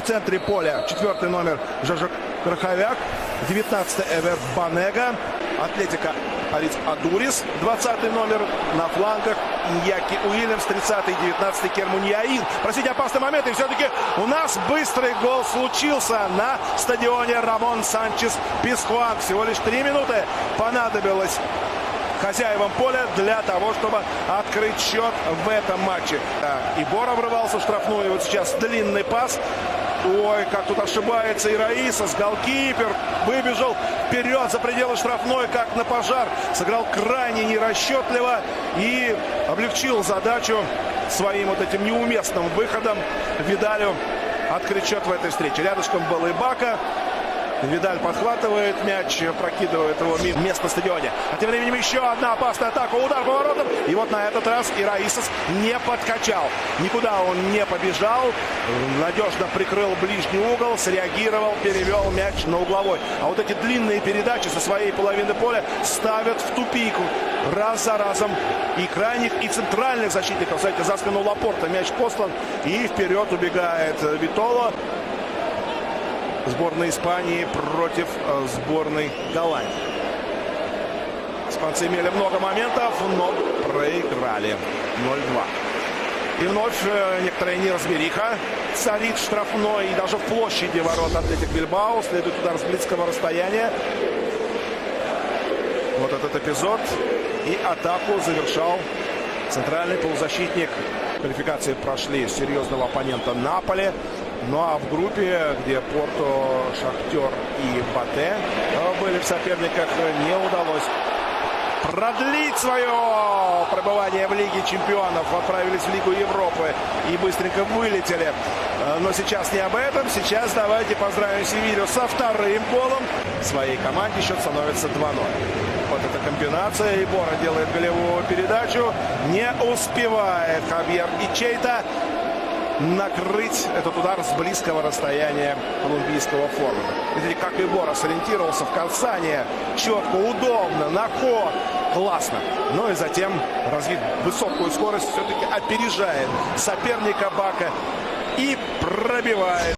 центре поля 4-й номер Жожок Краховяк, 19-й Эверт Банега, Атлетика Алис Адурис, 20-й номер на флангах Иньяки Уильямс, 30-й и 19-й Кермуньяин. Простите, опасный момент, и все-таки у нас быстрый гол случился на стадионе Рамон Санчес Пискуан. Всего лишь 3 минуты понадобилось хозяевам поля для того, чтобы открыть счет в этом матче. И Бора врывался в штрафную. И вот сейчас длинный пас. Ой, как тут ошибается и Раисас. Голкипер выбежал вперед за пределы штрафной, как на пожар. Сыграл крайне нерасчетливо и облегчил задачу своим вот этим неуместным выходом Видалю открыть счет в этой встрече. Рядышком был и Бака. Видаль подхватывает мяч, прокидывает его мимо мест на стадионе. А тем временем еще одна опасная атака, удар по воротам. И вот на этот раз и Раисас не подкачал. Никуда он не побежал. Надежно прикрыл ближний угол, среагировал, перевел мяч на угловой. А вот эти длинные передачи со своей половины поля ставят в тупик раз за разом и крайних, и центральных защитников. Кстати, за спину Лапорта мяч послан. И вперед убегает Витоло. Сборная Испании против сборной Голландии. Испанцы имели много моментов, но проиграли 0-2. И вновь некоторая неразбериха царит штрафной. И даже в площади ворот Атлетик Бильбао следует удар с близкого расстояния. Вот этот эпизод. И атаку завершал центральный полузащитник. Квалификации прошли серьезного оппонента Наполи. Ну а в группе, где Порто, Шахтер и Батэ были в соперниках, не удалось продлить свое пребывание в Лиге Чемпионов. Отправились в Лигу Европы и быстренько вылетели. Но сейчас не об этом. Сейчас давайте поздравим Севилью со вторым голом. Своей команде счет становится 2-0. Вот эта комбинация. И Бора делает голевую передачу. Не успевает Хавьер Ичейта накрыть этот удар с близкого расстояния колумбийского форварда. Видите, как и Бора сориентировался в касание. Четко, удобно, на ход. Классно. Ну и затем, развив высокую скорость, все-таки опережает соперника Бака и пробивает.